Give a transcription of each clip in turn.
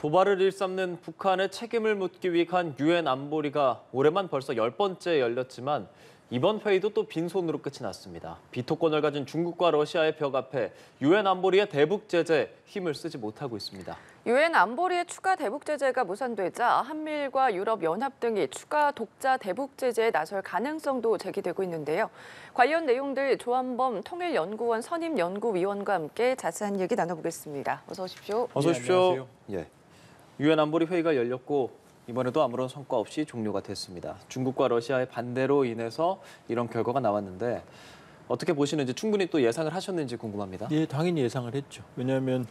도발을 일삼는 북한의 책임을 묻기 위한 유엔 안보리가 올해만 벌써 10번째 열렸지만 이번 회의도 또 빈손으로 끝이 났습니다. 비토권을 가진 중국과 러시아의 벽 앞에 유엔 안보리의 대북 제재 힘을 쓰지 못하고 있습니다. 유엔 안보리의 추가 대북 제재가 무산되자 한미일과 유럽 연합 등이 추가 독자 대북 제재에 나설 가능성도 제기되고 있는데요. 관련 내용들 조한범 통일연구원 선임연구위원과 함께 자세한 얘기 나눠보겠습니다. 어서 오십시오. 어서 오십시오. 네, 예. 유엔 안보리 회의가 열렸고 이번에도 아무런 성과 없이 종료가 됐습니다. 중국과 러시아의 반대로 인해서 이런 결과가 나왔는데 어떻게 보시는지 충분히 또 예상을 하셨는지 궁금합니다. 예, 당연히 예상을 했죠. 왜냐하면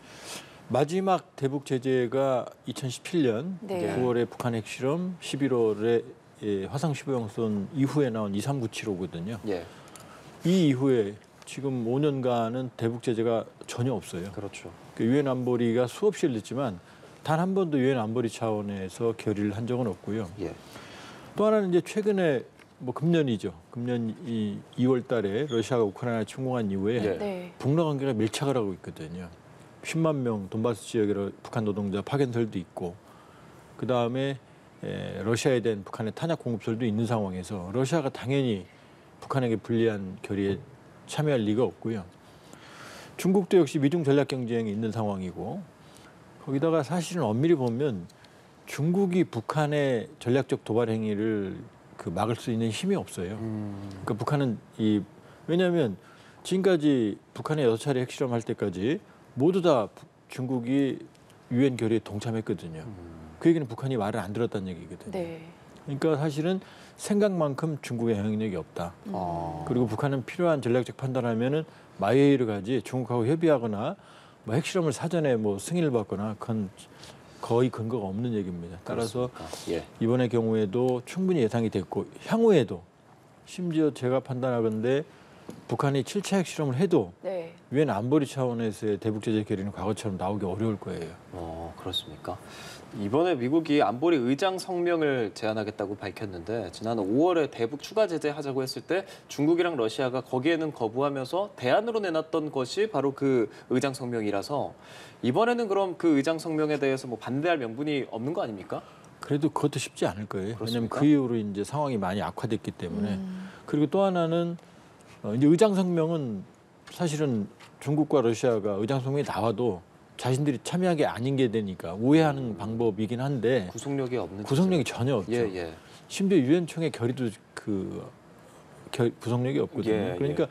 마지막 대북 제재가 2017년 네. 9월에 북한 핵실험, 11월에 화성 15형선 이후에 나온 2397호거든요. 예, 이 이후에 지금 5년간은 대북 제재가 전혀 없어요. 그렇죠. 유엔 안보리가 수없이 열렸지만 단 한 번도 유엔 안보리 차원에서 결의를 한 적은 없고요. 예, 또 하나는 이제 최근에 뭐 금년이죠. 금년 2월 달에 러시아가 우크라이나 침공한 이후에 예. 네. 북러 관계가 밀착을 하고 있거든요. 10만 명 돈바스 지역에 북한 노동자 파견설도 있고 그다음에 러시아에 대한 북한의 탄약 공급설도 있는 상황에서 러시아가 당연히 북한에게 불리한 결의에 참여할 리가 없고요. 중국도 역시 미중 전략 경쟁이 있는 상황이고 거기다가 사실은 엄밀히 보면 중국이 북한의 전략적 도발 행위를 막을 수 있는 힘이 없어요. 그러니까 북한은 왜냐하면 지금까지 북한의 6차례 핵실험할 때까지 모두 다 중국이 유엔 결의에 동참했거든요. 그 얘기는 북한이 말을 안 들었다는 얘기거든요. 네. 그러니까 사실은 생각만큼 중국의 영향력이 없다. 그리고 북한은 필요한 전략적 판단하면은 마웨이를 가지 중국하고 협의하거나 뭐 핵실험을 사전에 뭐 승인을 받거나 그건 거의 근거가 없는 얘기입니다. 따라서 예. 이번의 경우에도 충분히 예상이 됐고 향후에도 심지어 제가 판단하건대 북한이 7차 핵실험을 해도 네. 유엔 안보리 차원에서의 대북 제재 결의는 과거처럼 나오기 어려울 거예요. 그렇습니까? 이번에 미국이 안보리 의장 성명을 제안하겠다고 밝혔는데 지난 5월에 대북 추가 제재하자고 했을 때 중국이랑 러시아가 거기에는 거부하면서 대안으로 내놨던 것이 바로 그 의장 성명이라서 이번에는 그럼 그 의장 성명에 대해서 뭐 반대할 명분이 없는 거 아닙니까? 그래도 그것도 쉽지 않을 거예요. 그렇습니까? 왜냐하면 그 이후로 이제 상황이 많이 악화됐기 때문에. 그리고 또 하나는 이제 의장 성명은 사실은 중국과 러시아가 의장 성명이 나와도 자신들이 참여한 게 아닌 게 되니까 오해하는 방법이긴 한데 구속력이 없는 구속력이 전혀 없죠. 예. 심지어 유엔총회 결의도 구속력이 없거든요. 예, 그러니까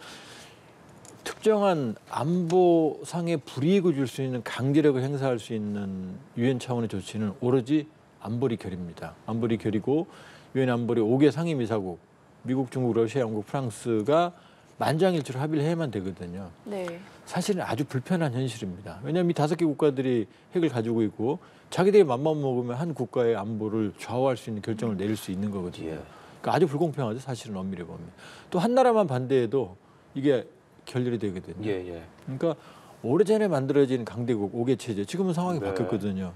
특정한 안보상의 불이익을 줄 수 있는 강제력을 행사할 수 있는 유엔 차원의 조치는 오로지 안보리 결의입니다. 안보리 결의고 유엔 안보리 5개 상임이사국 미국, 중국, 러시아, 영국, 프랑스가 만장일치로 합의를 해야만 되거든요. 네. 사실은 아주 불편한 현실입니다. 왜냐하면 이 5개 국가들이 핵을 가지고 있고 자기들이 맘만 먹으면 한 국가의 안보를 좌우할 수 있는 결정을 내릴 수 있는 거거든요. 예. 그러니까 아주 불공평하죠. 사실은 엄밀히 보면. 또 한 나라만 반대해도 이게 결렬이 되거든요. 예. 그러니까 오래전에 만들어진 강대국 5개 체제 지금은 상황이 네. 바뀌었거든요.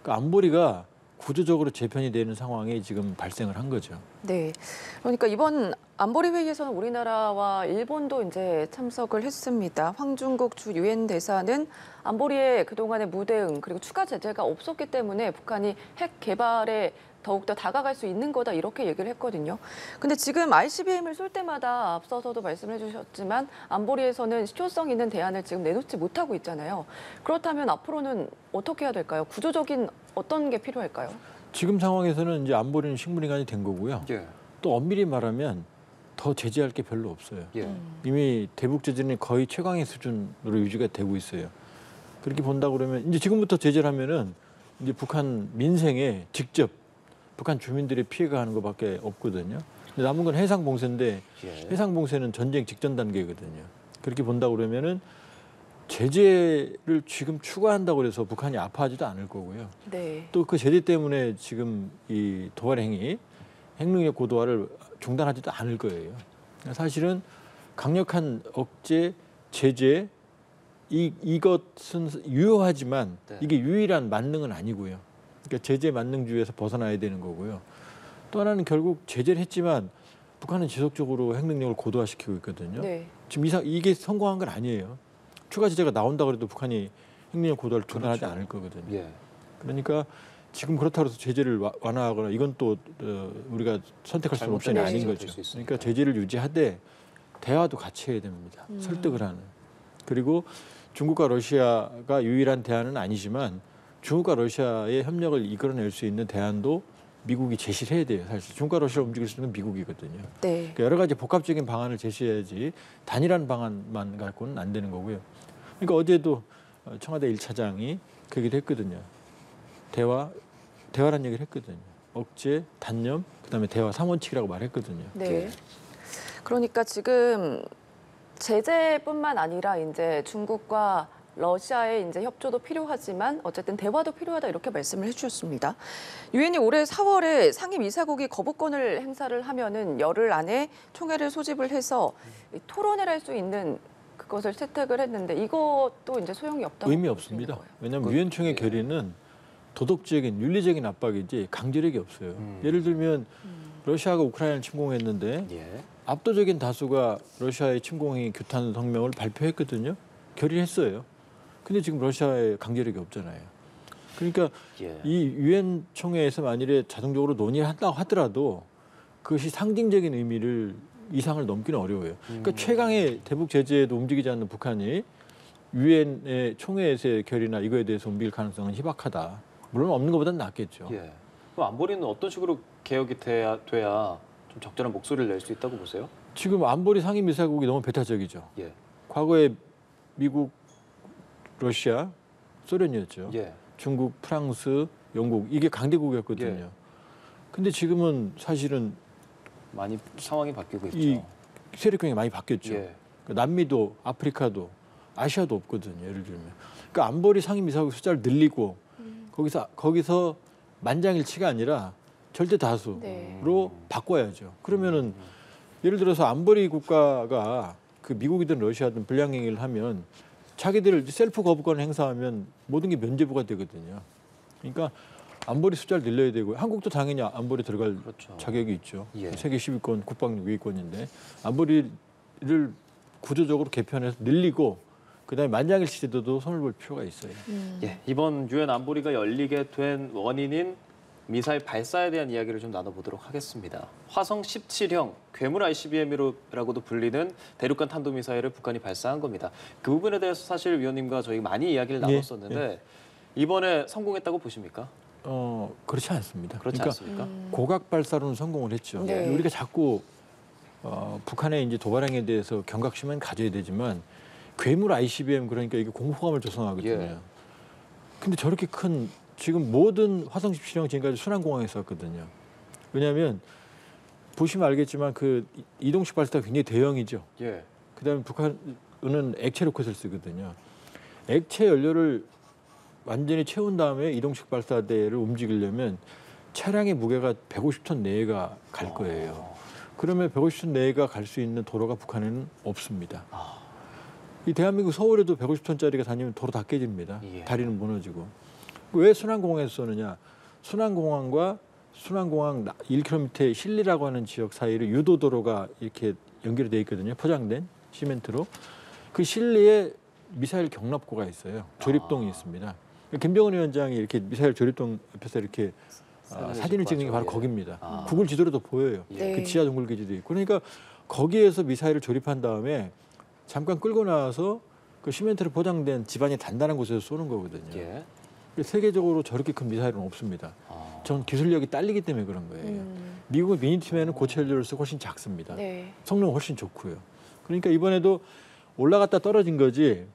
그러니까 안보리가 구조적으로 재편이 되는 상황이 지금 발생을 한 거죠. 네. 그러니까 이번 안보리 회의에서는 우리나라와 일본도 이제 참석을 했습니다. 황중국 주 유엔 대사는 안보리의 그동안의 무대응 그리고 추가 제재가 없었기 때문에 북한이 핵 개발에 더욱더 다가갈 수 있는 거다 이렇게 얘기를 했거든요. 근데 지금 ICBM을 쏠 때마다 앞서서도 말씀해 주셨지만 안보리에서는 실효성 있는 대안을 지금 내놓지 못하고 있잖아요. 그렇다면 앞으로는 어떻게 해야 될까요? 구조적인 어떤 게 필요할까요? 지금 상황에서는 이제 안보리는 식물인간이 된 거고요. 예. 또 엄밀히 말하면 더 제재할 게 별로 없어요. 예. 이미 대북 제재는 거의 최강의 수준으로 유지가 되고 있어요. 그렇게 본다 그러면 이제 지금부터 제재를 하면은 이제 북한 민생에 직접 북한 주민들의 피해가 하는 것밖에 없거든요. 남은 건 해상 봉쇄인데 예. 해상 봉쇄는 전쟁 직전 단계거든요. 그렇게 본다 그러면은 제재를 지금 추가한다고 해서 북한이 아파하지도 않을 거고요. 네. 또 그 제재 때문에 지금 이 도발 행위, 핵능력 고도화를 중단하지도 않을 거예요. 사실은 강력한 억제, 제재 이것은 유효하지만 네. 이게 유일한 만능은 아니고요. 그러니까 제재 만능주의에서 벗어나야 되는 거고요. 또 하나는 결국 제재를 했지만 북한은 지속적으로 핵능력을 고도화시키고 있거든요. 네. 지금 이게 성공한 건 아니에요. 추가 제재가 나온다고 해도 북한이 핵능력 고도화를 중단하지 않을 거거든요. 예. 그러니까 지금 그렇다고 해서 제재를 완화하거나 이건 또 우리가 선택할 수 있는 옵션이 잘못된 아닌 해석이 거죠. 될수 있으니까. 그러니까 제재를 유지하되 대화도 같이 해야 됩니다. 설득을 하는. 그리고 중국과 러시아가 유일한 대안은 아니지만 중국과 러시아의 협력을 이끌어낼 수 있는 대안도 미국이 제시를 해야 돼요. 사실 중국과 러시아를 움직일 수 있는 건 미국이거든요. 네. 그러니까 여러 가지 복합적인 방안을 제시해야지 단일한 방안만 갖고는 안 되는 거고요. 그러니까 어제도 청와대 1차장이 그 얘기를 했거든요. 대화란 얘기를 했거든요. 억제, 단념, 그다음에 대화 3원칙이라고 말했거든요. 네. 그러니까 지금 제재뿐만 아니라 이제 중국과 러시아의 이제 협조도 필요하지만 어쨌든 대화도 필요하다 이렇게 말씀을 해주셨습니다. 유엔이 올해 4월에 상임 이사국이 거부권을 행사를 하면은 열흘 안에 총회를 소집을 해서 토론을 할 수 있는 그것을 채택을 했는데 이것도 이제 소용이 없다고 의미 볼수 있는 없습니다. 거예요. 왜냐하면 유엔 총회 예. 결의는 도덕적인 윤리적인 압박이지 강제력이 없어요. 예를 들면 러시아가 우크라이나를 침공했는데 예. 압도적인 다수가 러시아의 침공이 규탄 성명을 발표했거든요. 결의를 했어요. 근데 지금 러시아의 강제력이 없잖아요. 그러니까 예. 이 유엔 총회에서 만일에 자동적으로 논의를 한다고 하더라도 그것이 상징적인 의미를 이상을 넘기는 어려워요. 그러니까 최강의 대북 제재에도 움직이지 않는 북한이 유엔의 총회에서의 결의나 이거에 대해서 움직일 가능성은 희박하다. 물론 없는 것보다는 낫겠죠. 예. 그럼 안보리는 어떤 식으로 개혁이 돼야 좀 적절한 목소리를 낼 수 있다고 보세요? 지금 안보리 상임이사국이 너무 배타적이죠. 예. 과거에 미국, 러시아, 소련이었죠. 예. 중국, 프랑스, 영국 이게 강대국이었거든요. 예. 근데 지금은 사실은 많이 상황이 바뀌고 있죠. 이 세력경이 많이 바뀌었죠. 예. 그러니까 남미도 아프리카도 아시아도 없거든요. 예를 들면. 그러니까 안보리 상임이사국 숫자를 늘리고 거기서 만장일치가 아니라 절대 다수로 네. 바꿔야죠. 그러면은 예를 들어서 안보리 국가가 그 미국이든 러시아든 불량행위를 하면 자기들 셀프 거부권을 행사하면 모든 게 면제부가 되거든요. 그러니까 안보리 숫자를 늘려야 되고 한국도 당연히 안보리 들어갈 그렇죠. 자격이 있죠. 예. 세계 10위권 국방 위기권인데 안보리를 구조적으로 개편해서 늘리고 그다음에 만장일치 제도도 손을 볼 필요가 있어요. 예. 이번 유엔 안보리가 열리게 된 원인인 미사일 발사에 대한 이야기를 좀 나눠보도록 하겠습니다. 화성 17형 괴물 ICBM이라고도 불리는 대륙간 탄도미사일을 북한이 발사한 겁니다. 그 부분에 대해서 사실 위원님과 저희 많이 이야기를 네, 나눴었는데 이번에 성공했다고 보십니까? 그렇지 않습니다. 그렇지 그러니까 않습니까? 고각 발사로는 성공을 했죠. 네. 우리가 자꾸 북한의 이제 도발행위에 대해서 경각심은 가져야 되지만 괴물 ICBM 그러니까 이게 공포감을 조성하거든요. 예. 근데 저렇게 큰 지금 모든 화성 17형 지금까지 순환공항에 쐈거든요. 왜냐하면 보시면 알겠지만 그 이동식 발사가 굉장히 대형이죠. 예. 그다음에 북한은 액체 로켓을 쓰거든요. 액체 연료를 완전히 채운 다음에 이동식 발사대를 움직이려면 차량의 무게가 150톤 내외가 갈 거예요. 그러면 150톤 내외가 갈 수 있는 도로가 북한에는 없습니다. 이 대한민국 서울에도 150톤짜리가 다니면 도로 다 깨집니다. 예. 다리는 무너지고. 왜 순환공항에서 쏘느냐? 순환공항과 순환공항 1km 실리라고 하는 지역 사이를 유도도로가 이렇게 연결이 돼 있거든요. 포장된 시멘트로. 그 실리에 미사일 경납고가 있어요. 조립동이 있습니다. 김병은 위원장이 이렇게 미사일 조립동 옆에서 이렇게 사진을 찍는 게 바로 예. 거기입니다. 구글 지도로도 보여요. 네. 그 지하 동굴기지도 있고. 그러니까 거기에서 미사일을 조립한 다음에 잠깐 끌고 나와서 그 시멘트로 포장된 집안이 단단한 곳에서 쏘는 거거든요. 예. 세계적으로 저렇게 큰 미사일은 없습니다. 전 기술력이 딸리기 때문에 그런 거예요. 미국은 미니팀에는 고체 연료를 쓰고 훨씬 작습니다. 네. 성능은 훨씬 좋고요. 그러니까 이번에도 올라갔다 떨어진 거지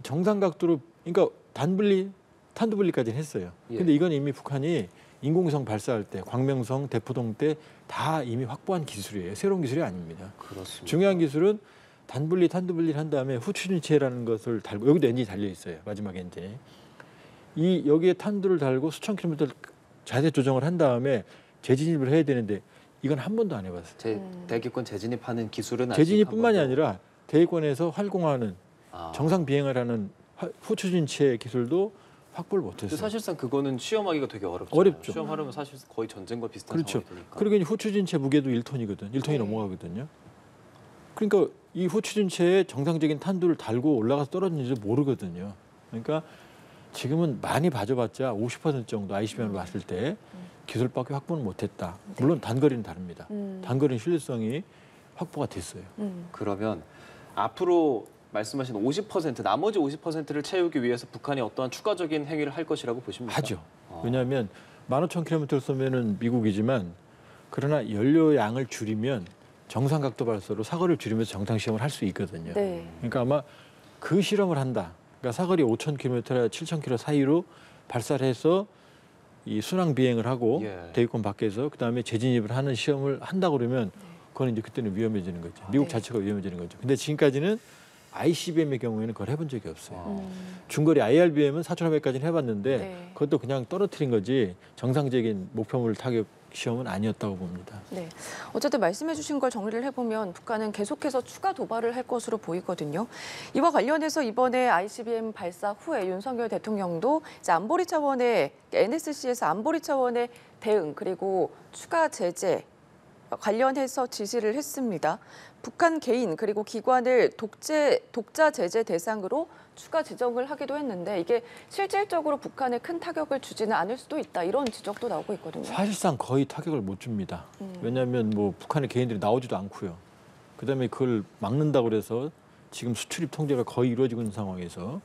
정상 각도로 그러니까 탄도 분리까지는 했어요. 예. 근데 이건 이미 북한이 인공위성 발사할 때 광명성, 대포동 때 다 이미 확보한 기술이에요. 새로운 기술이 아닙니다. 그렇습니다. 중요한 기술은 탄도 분리를 한 다음에 후추진체라는 것을 달고 여기도 엔진이 달려 있어요. 마지막 엔진이. 여기에 탄두를 달고 수천 킬로미터 자세 조정을 한 다음에 재진입을 해야 되는데 이건 한 번도 안 해봤어요. 대기권 재진입하는 기술은 아직 재진입뿐만이 한 번도- 아니라 대기권에서 활공하는 아. 정상 비행을 하는 후추진체 기술도 확보를 근데 못했어요. 사실상 그거는 시험하기가 되게 어렵죠. 어렵죠. 시험하려면 사실 거의 전쟁과 비슷한 그렇죠. 상황이니까. 그리고 이제 후추진체 무게도 1톤이거든. 1톤이 네. 넘어가거든요. 그러니까 이 후추진체에 정상적인 탄두를 달고 올라가서 떨어지는지도 모르거든요. 그러니까 지금은 많이 봐줘봤자 50% 정도 ICBM을 봤을 때 기술밖에 확보는 못했다. 물론 단거리는 다릅니다. 단거리는 신뢰성이 확보가 됐어요. 그러면 앞으로 말씀하신 50% 나머지 50%를 채우기 위해서 북한이 어떠한 추가적인 행위를 할 것이라고 보십니까? 하죠. 왜냐하면 15,000km 쏘면은 미국이지만 그러나 연료 양을 줄이면 정상 각도 발사로 사거리를 줄이면서 정상 시험을 할 수 있거든요. 네. 그러니까 아마 그 실험을 한다. 그러니까 사거리 5,000km나 7,000km 사이로 발사를 해서 이 순항 비행을 하고 예. 대기권 밖에서 그다음에 재진입을 하는 시험을 한다 그러면 그건 이제 그때는 위험해지는 거죠. 미국 네. 자체가 위험해지는 거죠. 근데 지금까지는 ICBM의 경우에는 그걸 해본 적이 없어요. 음. 중거리 IRBM은 4,500까지는 해봤는데 네. 그것도 그냥 떨어뜨린 거지 정상적인 목표물 타격 시험은 아니었다고 봅니다. 네. 어쨌든 말씀해 주신 걸 정리를 해보면 북한은 계속해서 추가 도발을 할 것으로 보이거든요. 이와 관련해서 이번에 ICBM 발사 후에 윤석열 대통령도 이제 안보리 차원의 NSC에서 안보리 차원의 대응 그리고 추가 제재 관련해서 지시를 했습니다. 북한 개인 그리고 기관을 독자 제재 대상으로 추가 지정을 하기도 했는데 이게 실질적으로 북한에 큰 타격을 주지는 않을 수도 있다 이런 지적도 나오고 있거든요. 사실상 거의 타격을 못 줍니다. 왜냐하면 뭐 북한의 개인들이 나오지도 않고요. 그다음에 그걸 막는다고 그래서 지금 수출입 통제가 거의 이루어지고 있는 상황에서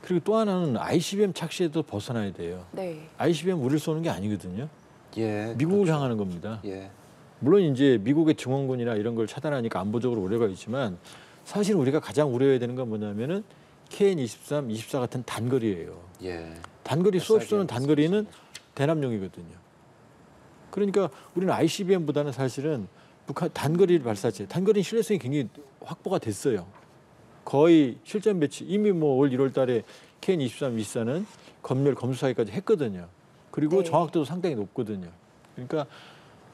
그리고 또 하나는 ICBM 착시에도 벗어나야 돼요. 네. ICBM 우리를 쏘는 게 아니거든요. 예, 미국을 그렇죠. 향하는 겁니다. 예. 물론 이제 미국의 증원군이나 이런 걸 차단하니까 안보적으로 우려가 있지만 사실 우리가 가장 우려해야 되는 건 뭐냐면은 KN-23, 24 같은 단거리예요. 예. 단거리 수없이 쏘는 SIBM 단거리는 대남용이거든요. 그러니까 우리는 ICBM보다는 사실은 북한 단거리 발사체, 단거리 신뢰성이 굉장히 확보가 됐어요. 거의 실전 배치 이미 뭐 올 1월 달에 KN-23, 24는 검열, 검수사기까지 했거든요. 그리고 네. 정확도도 상당히 높거든요. 그러니까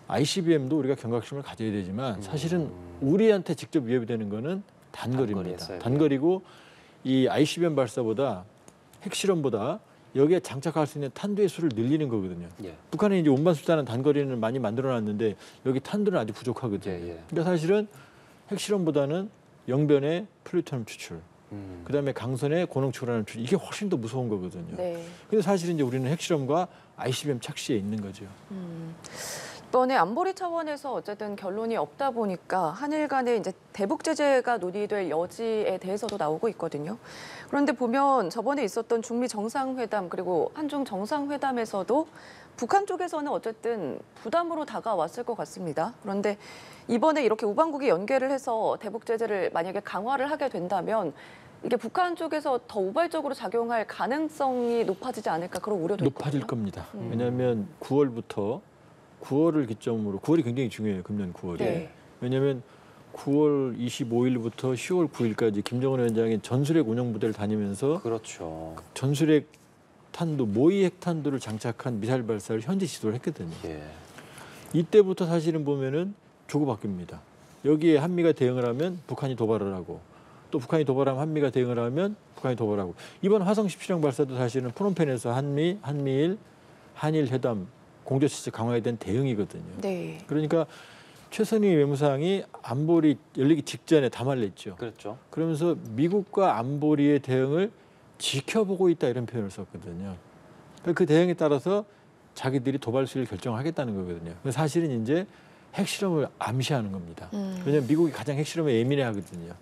ICBM도 우리가 경각심을 가져야 되지만 사실은 우리한테 직접 위협이 되는 거는 단거리입니다. 단거리 단거리고 이 ICBM 발사보다 핵실험보다 여기에 장착할 수 있는 탄두의 수를 늘리는 거거든요. 예. 북한이 이제 운반수단은 단거리는 많이 만들어놨는데 여기 탄두는 아직 부족하거든요. 예, 예. 그러니까 사실은 핵실험보다는 영변의 플루토늄 추출, 그다음에 강선의 고농 추출하는 추출 이게 훨씬 더 무서운 거거든요. 네. 근데 사실은 이제 우리는 핵실험과 ICBM 착시에 있는 거죠. 이번에 안보리 차원에서 어쨌든 결론이 없다 보니까 한일 간의 이제 대북 제재가 논의될 여지에 대해서도 나오고 있거든요. 그런데 보면 저번에 있었던 중미 정상회담 그리고 한중 정상회담에서도 북한 쪽에서는 어쨌든 부담으로 다가왔을 것 같습니다. 그런데 이번에 이렇게 우방국이 연계를 해서 대북 제재를 만약에 강화를 하게 된다면 이게 북한 쪽에서 더 우발적으로 작용할 가능성이 높아지지 않을까 그런 우려도 높아질 있거든요. 겁니다. 왜냐하면 9월이 기점으로 9월이 굉장히 중요해요. 금년 9월이. 네. 왜냐하면 9월 25일부터 10월 9일까지 김정은 위원장이 전술핵 운영 부대를 다니면서 그렇죠. 전술핵 탄두, 모의 핵탄두를 장착한 미사일 발사를 현지 지도를 했거든요. 예. 이때부터 사실은 보면은 주고받깁니다. 여기에 한미가 대응을 하면 북한이 도발을 하고 또 북한이 도발하면 한미가 대응을 하면 북한이 도발하고 이번 화성 17형 발사도 사실은 프놈펜에서 한미일, 한일 회담 공조체제 강화에 대한 대응이거든요. 네. 그러니까 최선희 외무상이 안보리 열리기 직전에 담화를 냈죠. 그렇죠. 그러면서 미국과 안보리의 대응을 지켜보고 있다 이런 표현을 썼거든요. 그 대응에 따라서 자기들이 도발 수위를 결정하겠다는 거거든요. 사실은 이제 핵실험을 암시하는 겁니다. 왜냐하면 미국이 가장 핵실험에 예민해하거든요.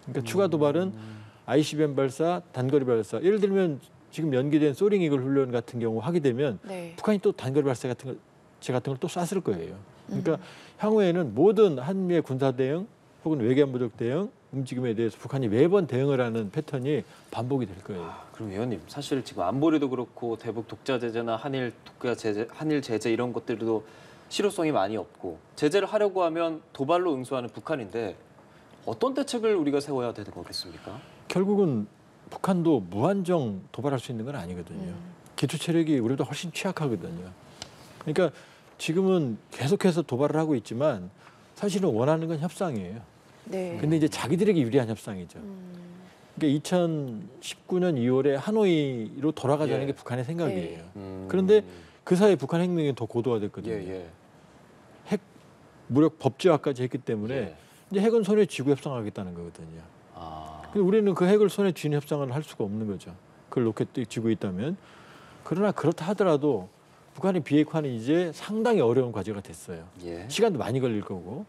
그러니까 추가 도발은 ICBM 발사, 단거리 발사. 예를 들면 지금 연기된 소링 이글 훈련 같은 경우 하게 되면 네. 북한이 또 단거리 발사 같은 걸 또 쐈을 거예요. 그러니까 향후에는 모든 한미의 군사 대응 혹은 외교안보적 대응 움직임에 대해서 북한이 매번 대응을 하는 패턴이 반복이 될 거예요. 그럼 위원님, 사실 지금 안보리도 그렇고 대북 독자 제재나 한일 독자 제재, 한일 제재 이런 것들도 실효성이 많이 없고 제재를 하려고 하면 도발로 응수하는 북한인데 어떤 대책을 우리가 세워야 되는 거겠습니까? 결국은 북한도 무한정 도발할 수 있는 건 아니거든요. 기초 체력이 우리보다 훨씬 취약하거든요. 그러니까 지금은 계속해서 도발을 하고 있지만 사실은 원하는 건 협상이에요. 네. 근데 이제 자기들에게 유리한 협상이죠. 그러니까 2019년 2월에 하노이로 돌아가자는 예. 게 북한의 생각이에요. 네. 그런데 그 사이에 북한 핵능력이 더 고도화됐거든요. 예. 핵 무력 법제화까지 했기 때문에 예. 이제 핵은 손에 쥐고 협상하겠다는 거거든요. 아, 근데 우리는 그 핵을 손에 쥐는 협상을 할 수가 없는 거죠. 그걸 쥐고 있다면. 그러나 그렇다 하더라도 북한의 비핵화는 이제 상당히 어려운 과제가 됐어요. 예. 시간도 많이 걸릴 거고.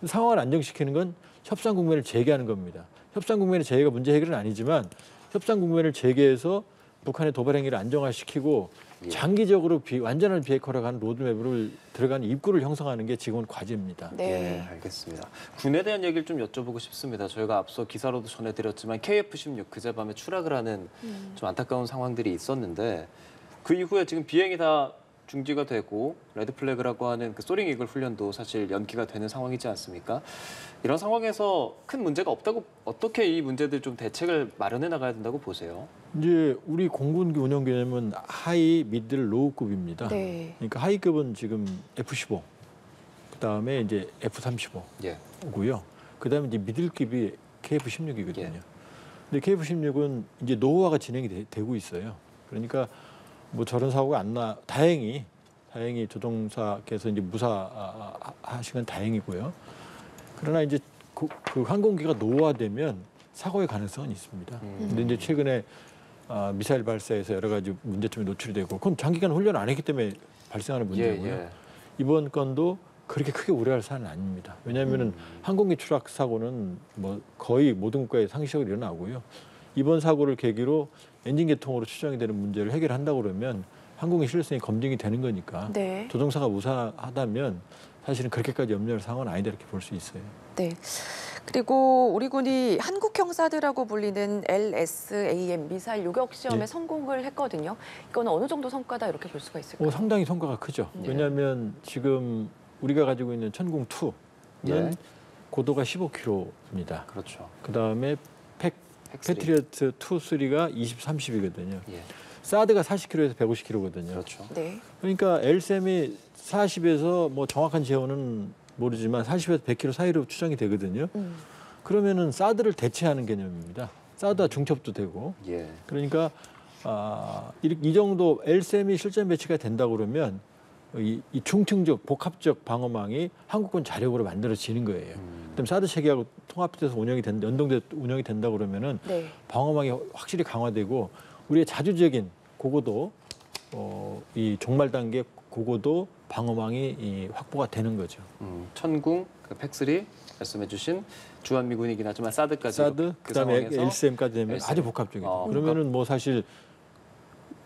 상황을 안정시키는 건 협상 국면을 재개하는 겁니다. 협상 국면의 재개가 문제 해결은 아니지만 협상 국면을 재개해서 북한의 도발 행위를 안정화시키고 예. 장기적으로 완전한 비핵화로 가는 로드맵으로 들어가는 입구를 형성하는 게 지금은 과제입니다. 네. 예, 알겠습니다. 군에 대한 얘기를 좀 여쭤보고 싶습니다. 저희가 앞서 기사로도 전해드렸지만 KF-16 그제밤에 추락을 하는 좀 안타까운 상황들이 있었는데 그 이후에 지금 비행이 다 중지가 되고 레드 플래그라고 하는 그 소링 이글 훈련도 사실 연기가 되는 상황이지 않습니까? 이런 상황에서 큰 문제가 없다고 어떻게 이 문제들 좀 대책을 마련해 나가야 된다고 보세요? 이제 우리 공군기 운영 개념은 하이, 미들, 로우급입니다. 네. 그러니까 하이급은 지금 F-15, 그다음에 이제 F-35고요. 예. 그다음에 이제 미들급이 KF-16이거든요. 예. 근데 KF-16은 이제 노후화가 진행이 되고 있어요. 그러니까 뭐 저런 사고가 안 다행히 조종사께서 이제 무사하신 건 다행이고요. 그러나 이제 그 항공기가 노후화되면 사고의 가능성은 있습니다. 근데 이제 최근에 미사일 발사에서 여러 가지 문제점이 노출이 되고 그건 장기간 훈련 안 했기 때문에 발생하는 문제고요. 예. 이번 건도 그렇게 크게 우려할 사안은 아닙니다. 왜냐하면은 항공기 추락 사고는 뭐 거의 모든 국가에 상시적으로 일어나고요. 이번 사고를 계기로 엔진 개통으로 추정이 되는 문제를 해결한다고 그러면 항공기 신뢰성이 검증이 되는 거니까 네. 조종사가 무사하다면 사실은 그렇게까지 염려할 상황은 아니다 이렇게 볼 수 있어요. 네. 그리고 우리 군이 한국 형사들하고 불리는 LSAM 미사일 요격 시험에 예. 성공을 했거든요. 이거는 어느 정도 성과다 이렇게 볼 수가 있을까요? 상당히 성과가 크죠. 네. 왜냐하면 지금 우리가 가지고 있는 천궁2는 예. 고도가 15km입니다. 그렇죠. 그다음에 패트리어트 2, 3가 20, 30이거든요. 예. 사드가 40km에서 150km거든요. 그렇죠. 네. 그러니까 LSM이 40에서 뭐 정확한 지형은 모르지만 40에서 100km 사이로 추정이 되거든요. 그러면은 사드를 대체하는 개념입니다. 사드와 중첩도 되고. 예. 그러니까 이 정도 LSM이 실전 배치가 된다 그러면 이 중층적 복합적 방어망이 한국군 자력으로 만들어지는 거예요. 그다음 사드 체계하고 통합돼서 연동돼 운영이 된다 그러면은 네. 방어망이 확실히 강화되고 우리의 자주적인 고고도 이 종말 단계 고고도 방어망이 확보가 되는 거죠. 천궁, 팩3 말씀해주신 주한미군이긴 하지만 사드까지 사드 그다음에 상황에서 LSM까지 되면 LSM. 아주 복합적이죠. 그러니까 그러면은 뭐 사실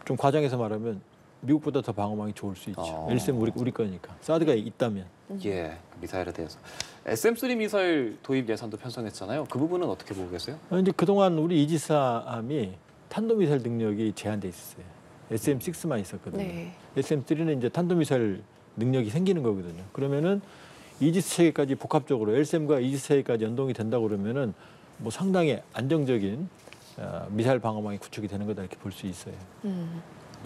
좀 과장해서 말하면 미국보다 더 방어망이 좋을 수 있죠. LSM 우리 거니까 사드가 있다면. 예, 미사일에 대해서 SM3 미사일 도입 예산도 편성했잖아요. 그 부분은 어떻게 보고 계세요? 이제 그동안 우리 이지스함이 탄도미사일 능력이 제한돼 있었어요. SM6만 있었거든요. 네. SM3는 이제 탄도미사일 능력이 생기는 거거든요. 그러면은 이지스 체계까지 복합적으로 LSM과 이지스 체계까지 연동이 된다 그러면은 뭐 상당히 안정적인 미사일 방어망이 구축이 되는 거다 이렇게 볼 수 있어요.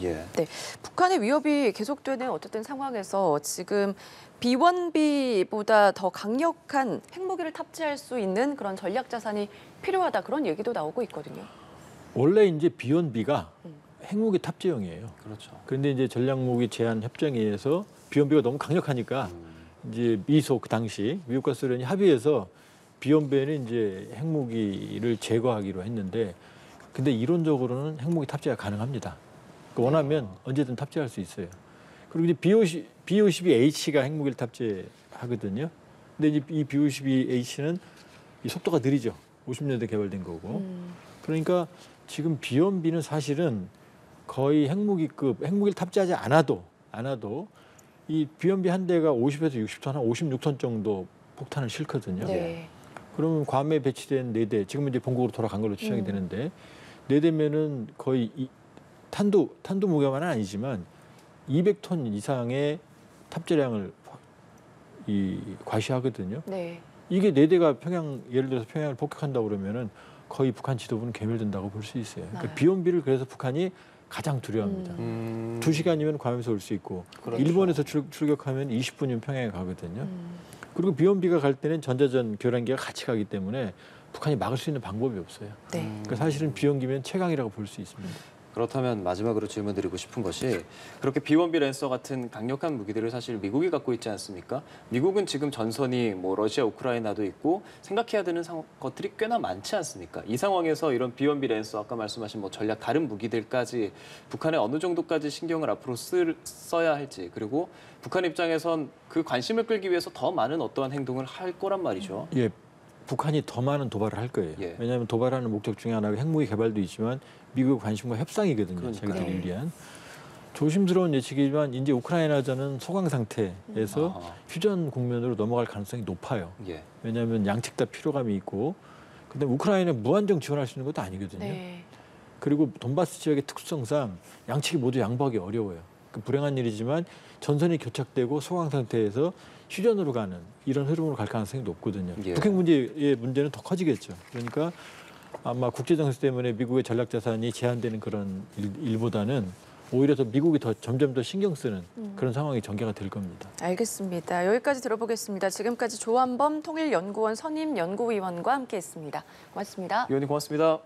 예. 네. 북한의 위협이 계속되는 어쨌든 상황에서 지금 B1B보다 더 강력한 핵무기를 탑재할 수 있는 그런 전략 자산이 필요하다 그런 얘기도 나오고 있거든요. 원래 이제 B1B가 핵무기 탑재용이에요. 그렇죠. 그런데 이제 전략무기 제한 협정에 의해서 B1B가 너무 강력하니까 이제 미소 그 당시 미국과 소련이 합의해서 B1B에는 이제 핵무기를 제거하기로 했는데 근데 이론적으로는 핵무기 탑재가 가능합니다. 원하면 언제든 탑재할 수 있어요. 그리고 이제 B-52H가 핵무기를 탑재하거든요. 근데 이제 이 B-52H는 이 속도가 느리죠. 50년대 개발된 거고. 그러니까 지금 B1B는 사실은 거의 핵무기를 탑재하지 않아도 이 B1B 한 대가 50에서 60톤, 한 56톤 정도 폭탄을 싣거든요. 네. 그러면 괌에 배치된 4대, 지금 이제 본국으로 돌아간 걸로 추정이 되는데 4대면은 거의 탄두 무게만은 아니지만 200톤 이상의 탑재량을 과시하거든요. 네. 이게 4대가 예를 들어서 평양을 폭격한다고 그러면은 거의 북한 지도부는 괴멸된다고 볼 수 있어요. 그러니까 B1B를 그래서 북한이 가장 두려워합니다. 2시간이면 괌에서 올 수 있고 그렇죠. 일본에서 출격하면 20분이면 평양에 가거든요. 그리고 B1B가 갈 때는 전자전 교란기가 같이 가기 때문에 북한이 막을 수 있는 방법이 없어요. 네. 그러니까 사실은 B1B면 최강이라고 볼 수 있습니다. 그렇다면 마지막으로 질문드리고 싶은 것이 그렇게 B1B 랜서 같은 강력한 무기들을 사실 미국이 갖고 있지 않습니까? 미국은 지금 전선이 뭐 러시아, 우크라이나도 있고 생각해야 되는 것들이 꽤나 많지 않습니까? 이 상황에서 이런 B1B 랜서 아까 말씀하신 뭐 전략 다른 무기들까지 북한에 어느 정도까지 신경을 앞으로 써야 할지 그리고 북한 입장에선 그 관심을 끌기 위해서 더 많은 어떠한 행동을 할 거란 말이죠. 예, 북한이 더 많은 도발을 할 거예요. 예. 왜냐하면 도발하는 목적 중에 하나가 핵무기 개발도 있지만 미국의 관심과 협상이거든요. 그러니까요. 자기들이 유리한. 조심스러운 예측이지만 이제 우크라이나전은 소강 상태에서 아하. 휴전 국면으로 넘어갈 가능성이 높아요. 예. 왜냐하면 양측 다 피로감이 있고 근데 우크라이나에 무한정 지원할 수 있는 것도 아니거든요. 네. 그리고 돈바스 지역의 특성상 양측이 모두 양보하기 어려워요. 그 불행한 일이지만 전선이 교착되고 소강 상태에서 휴전으로 가는 이런 흐름으로 갈 가능성이 높거든요. 예. 북핵 문제의 문제는 더 커지겠죠. 그러니까 아마 국제 정세 때문에 미국의 전략 자산이 제한되는 그런 일보다는 오히려 더 미국이 더 점점 더 신경 쓰는 그런 상황이 전개가 될 겁니다. 알겠습니다. 여기까지 들어보겠습니다. 지금까지 조한범 통일연구원 선임 연구위원과 함께했습니다. 고맙습니다. 위원님 고맙습니다.